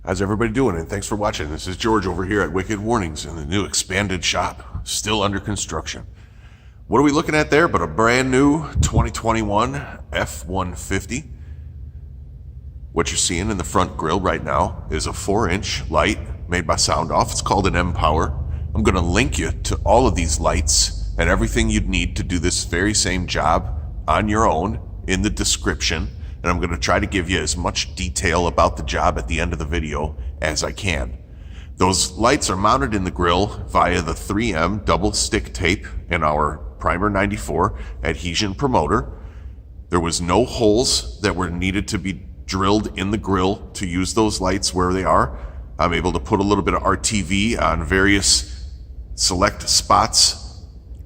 How's everybody doing? And thanks for watching. This is George over here at Wicked Warnings in the new expanded shop, still under construction. What are we looking at there but a brand new 2021 F-150? What you're seeing in the front grille right now is a 4-inch light made by Sound Off. It's called an M-Power. I'm going to link you to all of these lights and everything you'd need to do this very same job on your own in the description. And I'm going to try to give you as much detail about the job at the end of the video as I can. Those lights are mounted in the grille via the 3M double stick tape in our Primer 94 adhesion promoter. There was no holes that were needed to be drilled in the grille to use those lights where they are. I'm able to put a little bit of RTV on various select spots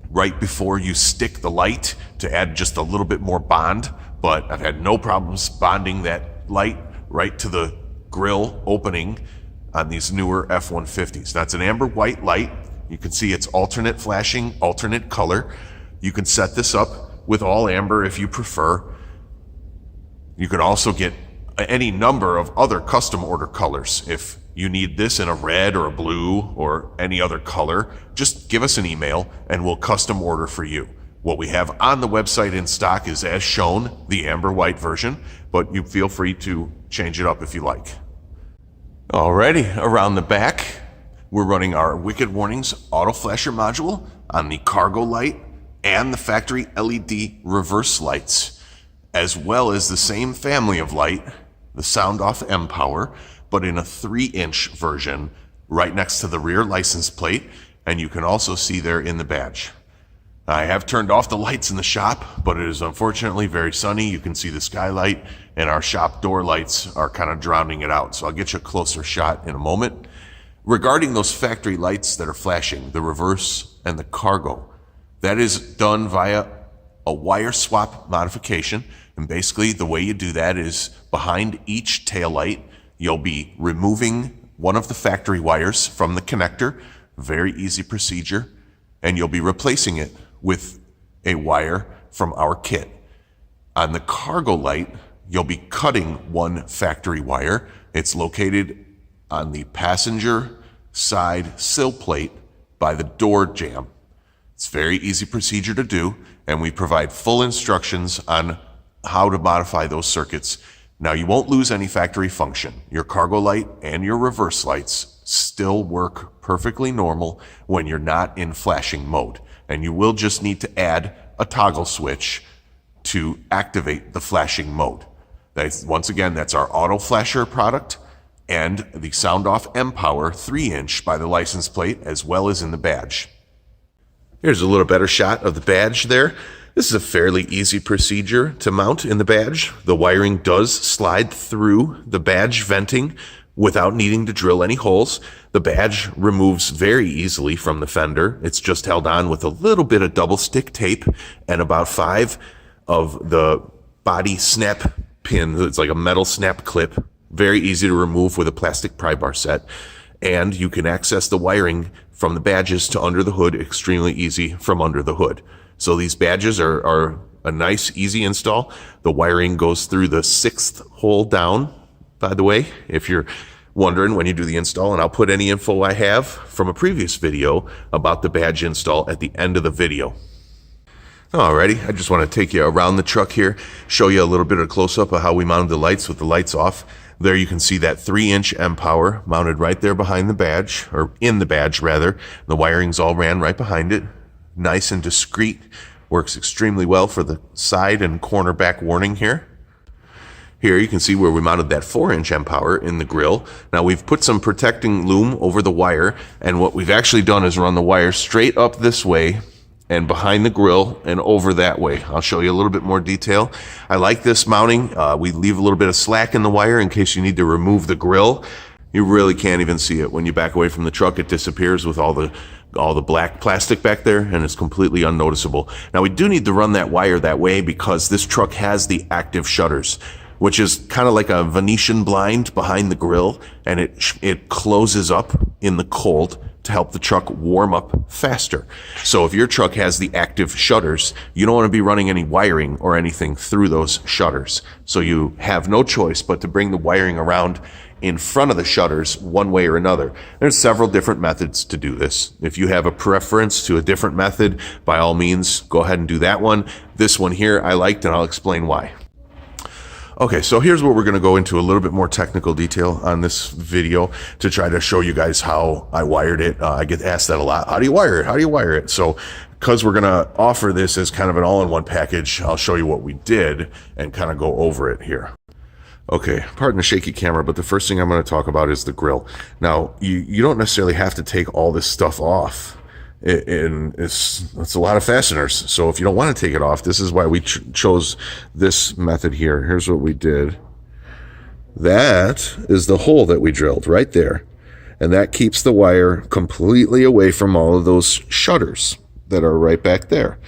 right before you stick the light to add just a little bit more bond. But I've had no problems bonding that light right to the grille opening on these newer F-150s. That's an amber white light. You can see it's alternate flashing, alternate color. You can set this up with all amber if you prefer. You can also get any number of other custom order colors. If you need this in a red or a blue or any other color, just give us an email and we'll custom order for you. What we have on the website in stock is as shown, the amber white version, but you feel free to change it up if you like. Alrighty, around the back, we're running our Wicked Warnings auto flasher module on the cargo light and the factory LED reverse lights, as well as the same family of light, the Sound Off M-Power, but in a 3-inch version right next to the rear license plate, and you can also see there in the badge. I have turned off the lights in the shop, but it is unfortunately very sunny. You can see the skylight, and our shop door lights are kind of drowning it out. So I'll get you a closer shot in a moment. Regarding those factory lights that are flashing, the reverse and the cargo, that is done via a wire swap modification. And basically the way you do that is behind each tail light, you'll be removing one of the factory wires from the connector, very easy procedure, and you'll be replacing it with a wire from our kit. On the cargo light, you'll be cutting one factory wire. It's located on the passenger side sill plate by the door jamb. It's a very easy procedure to do, and we provide full instructions on how to modify those circuits. Now, you won't lose any factory function. Your cargo light and your reverse lights still work perfectly normal when you're not in flashing mode. And you will just need to add a toggle switch to activate the flashing mode. Once again, that's our auto flasher product and the Sound Off M-Power 3-inch by the license plate, as well as in the badge. Here's a little better shot of the badge there. This is a fairly easy procedure to mount in the badge. The wiring does slide through the badge venting without needing to drill any holes. The badge removes very easily from the fender. It's just held on with a little bit of double stick tape and about 5 of the body snap pins. It's like a metal snap clip. Very easy to remove with a plastic pry bar set. And you can access the wiring from the badges to under the hood extremely easy from under the hood. So these badges are a nice, easy install. The wiring goes through the 6th hole down, by the way, if you're wondering when you do the install, and I'll put any info I have from a previous video about the badge install at the end of the video. Alrighty, I just want to take you around the truck here, show you a little bit of close-up of how we mounted the lights with the lights off. There you can see that 3-inch M-Power mounted right there behind the badge, or in the badge rather. The wiring's all ran right behind it. Nice and discreet, works extremely well for the side and corner back warning here. Here you can see where we mounted that 4-inch M-Power in the grille. Now we've put some protecting loom over the wire, and what we've actually done is run the wire straight up this way and behind the grille and over that way. I'll show you a little bit more detail. I like this mounting. We leave a little bit of slack in the wire in case you need to remove the grille. You really can't even see it. When you back away from the truck, it disappears with all the black plastic back there, and it's completely unnoticeable. Now we do need to run that wire that way because this truck has the active shutters, which is kind of like a Venetian blind behind the grille, and it closes up in the cold to help the truck warm up faster. So if your truck has the active shutters, you don't want to be running any wiring or anything through those shutters. So you have no choice but to bring the wiring around in front of the shutters one way or another. There's several different methods to do this. If you have a preference to a different method, by all means, go ahead and do that one. This one here I liked, and I'll explain why. Okay, so here's what we're going to go into a little bit more technical detail on this video to try to show you guys how I wired it. I get asked that a lot. How do you wire it? How do you wire it? So because we're going to offer this as kind of an all-in-one package, I'll show you what we did and kind of go over it here. Okay, pardon the shaky camera, but the first thing I'm going to talk about is the grill. Now, you don't necessarily have to take all this stuff off. It's a lot of fasteners, so if you don't want to take it off, this is why we chose this method here. Here's what we did. That is the hole that we drilled right there, and that keeps the wire completely away from all of those shutters that are right back there.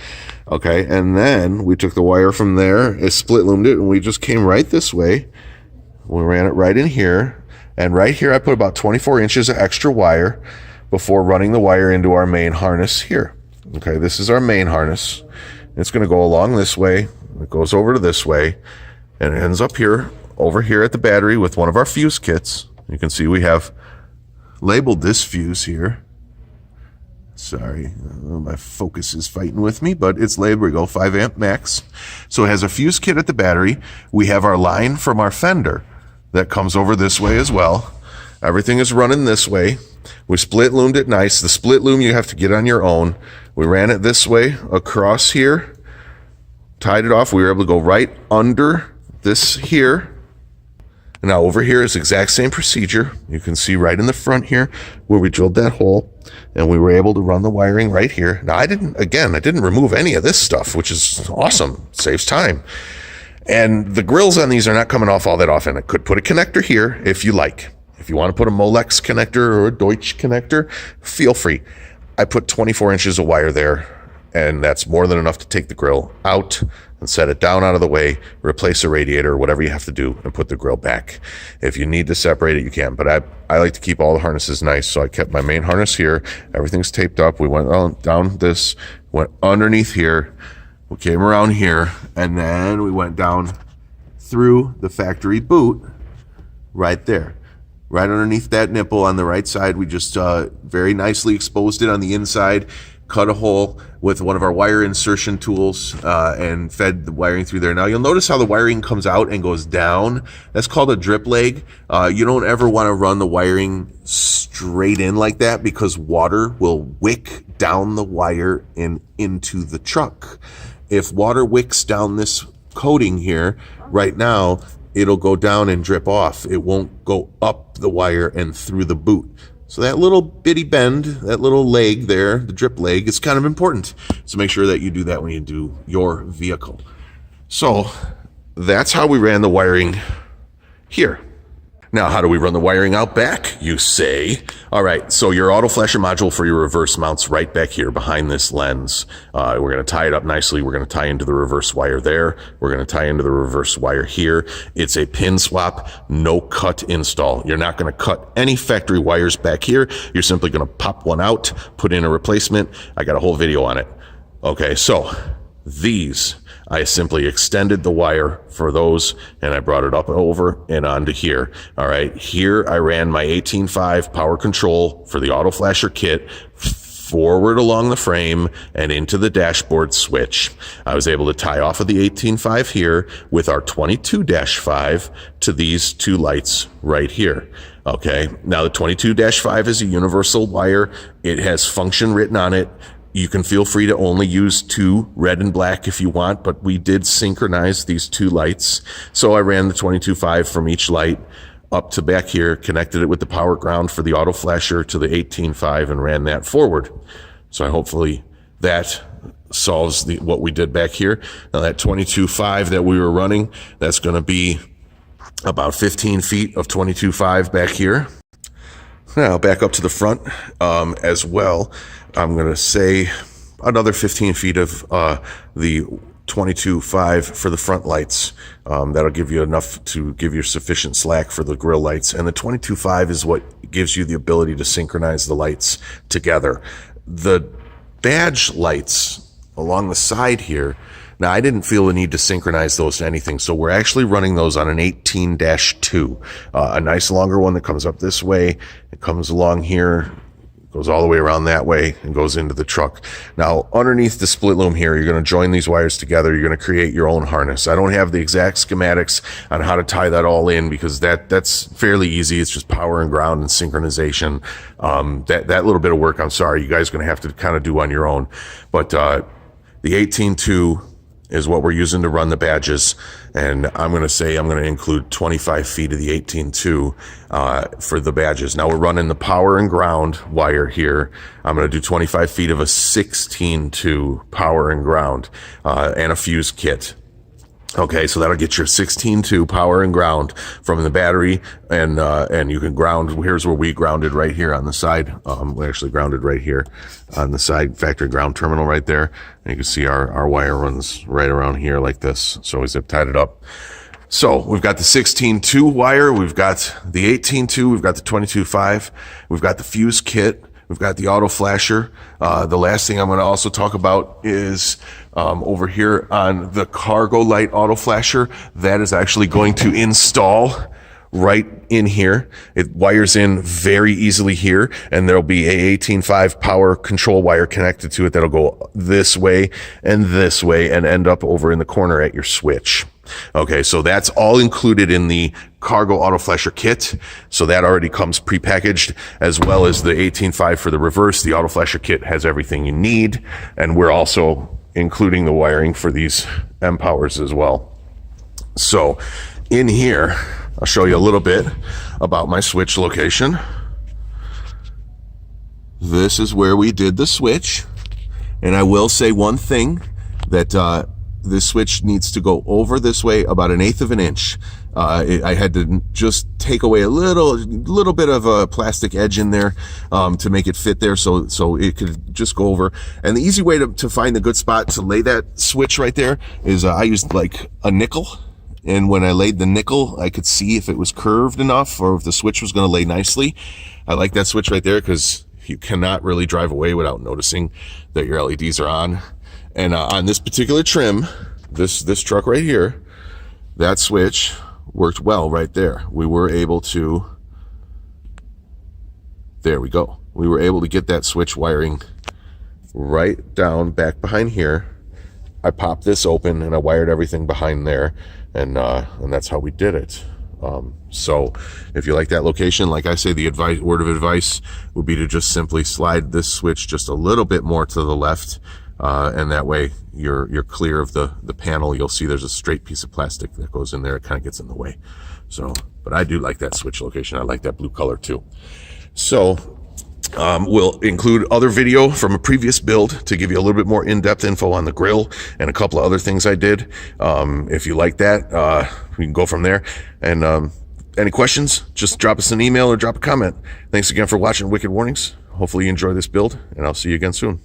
Okay, and then we took the wire from there, it split loomed it, and we just came right this way. We ran it right in here, and right here I put about 24 inches of extra wire before running the wire into our main harness here. Okay, this is our main harness. It's going to go along this way. It goes over to this way, and it ends up here, over here at the battery with one of our fuse kits. You can see we have labeled this fuse here. Sorry, my focus is fighting with me, but it's labeled, we go 5 amp max. So it has a fuse kit at the battery. We have our line from our fender that comes over this way as well. Everything is running this way. We split loomed it nice. The split loom you have to get on your own. We ran it this way across here, tied it off. We were able to go right under this here. Now over here is the exact same procedure. You can see right in the front here where we drilled that hole, and we were able to run the wiring right here. Now I didn't remove any of this stuff, which is awesome. Saves time. And the grills on these are not coming off all that often. I could put a connector here if you like. If you want to put a Molex connector or a Deutsch connector, feel free. I put 24 inches of wire there, and that's more than enough to take the grill out and set it down out of the way, replace the radiator, whatever you have to do, and put the grill back. If you need to separate it, you can. But I like to keep all the harnesses nice, so I kept my main harness here. Everything's taped up. We went down this, went underneath here, we came around here, and then we went down through the factory boot right there. Right underneath that nipple on the right side, we just very nicely exposed it on the inside, cut a hole with one of our wire insertion tools, and fed the wiring through there. Now you'll notice how the wiring comes out and goes down. That's called a drip leg. You don't ever want to run the wiring straight in like that, because water will wick down the wire and into the truck. If water wicks down this coating here right now, it'll go down and drip off. It won't go up the wire and through the boot. So that little bitty bend, that little leg there, the drip leg, is kind of important. So make sure that you do that when you do your vehicle. So that's how we ran the wiring here. Now, how do we run the wiring out back, you say? All right, so your auto flasher module for your reverse mounts right back here behind this lens. We're going to tie it up nicely. We're going to tie into the reverse wire there. We're going to tie into the reverse wire here. It's a pin swap, no cut install. You're not going to cut any factory wires back here. You're simply going to pop one out, put in a replacement. I got a whole video on it. Okay, so these, I simply extended the wire for those, and I brought it up over and onto here. All right, here I ran my 18.5 power control for the auto flasher kit forward along the frame and into the dashboard switch. I was able to tie off of the 18.5 here with our 22-5 to these two lights right here. Okay, now the 22-5 is a universal wire. It has function written on it. You can feel free to only use two, red and black, if you want, but we did synchronize these two lights. So I ran the 22.5 from each light up to back here, connected it with the power ground for the auto flasher to the 18.5 and ran that forward. So hopefully that solves what we did back here. Now that 22.5 that we were running, that's going to be about 15 feet of 22.5 back here. Now back up to the front as well. I'm going to say another 15 feet of the 22.5 for the front lights. That'll give you enough to give you sufficient slack for the grill lights. And the 22.5 is what gives you the ability to synchronize the lights together. The badge lights along the side here, Now, I didn't feel the need to synchronize those to anything, so we're actually running those on an 18-2, a nice longer one that comes up this way. It comes along here, goes all the way around that way, and goes into the truck. Now, underneath the split loom here, you're going to join these wires together. You're going to create your own harness. I don't have the exact schematics on how to tie that all in, because that's fairly easy. It's just power and ground and synchronization. That little bit of work, I'm sorry, you guys are going to have to kind of do on your own. But the 18-2 is what we're using to run the badges, and I'm going to include 25 feet of the 18-2 for the badges. Now we're running the power and ground wire here. I'm going to do 25 feet of a 16-2 power and ground and a fuse kit. Okay, so that'll get your 16-2 power and ground from the battery, and you can ground. Here's where we grounded right here on the side. We actually grounded right here on the side, factory ground terminal right there. And you can see our wire runs right around here like this. So we zip tied it up. So we've got the 16-2 wire, we've got the 18-2, we've got the 22.5, we've got the fuse kit, we've got the auto flasher. The last thing I'm going to also talk about is over here on the cargo light auto flasher. That is actually going to install right in here. It wires in very easily here, and there'll be a 18.5 power control wire connected to it that'll go this way and end up over in the corner at your switch. Okay, so that's all included in the cargo auto flasher kit. So that already comes prepackaged, as well as the 18.5 for the reverse. The auto flasher kit has everything you need, and we're also including the wiring for these M powers as well. So in here, I'll show you a little bit about my switch location. This is where we did the switch, and I will say one thing, that this switch needs to go over this way about 1/8 of an inch. I had to just take away a little bit of a plastic edge in there to make it fit there, so it could just go over. And the easy way to find a good spot to lay that switch right there is I used like a nickel. And when I laid the nickel, I could see if it was curved enough or if the switch was going to lay nicely. I like that switch right there because you cannot really drive away without noticing that your LEDs are on. And on this particular trim, this truck right here, that switch worked well right there. We were able to, there we go. We were able to get that switch wiring right down back behind here. I popped this open and I wired everything behind there, and that's how we did it. So if you like that location, like I say, the word of advice would be to just simply slide this switch just a little bit more to the left, and that way you're clear of the panel. You'll see there's a straight piece of plastic that goes in there. It kind of gets in the way. So, but I do like that switch location. I like that blue color too. So we'll include other video from a previous build to give you a little bit more in-depth info on the grill and a couple of other things I did. If you like that, we can go from there. And any questions, just drop us an email or drop a comment. Thanks again for watching Wicked Warnings. Hopefully you enjoy this build, and I'll see you again soon.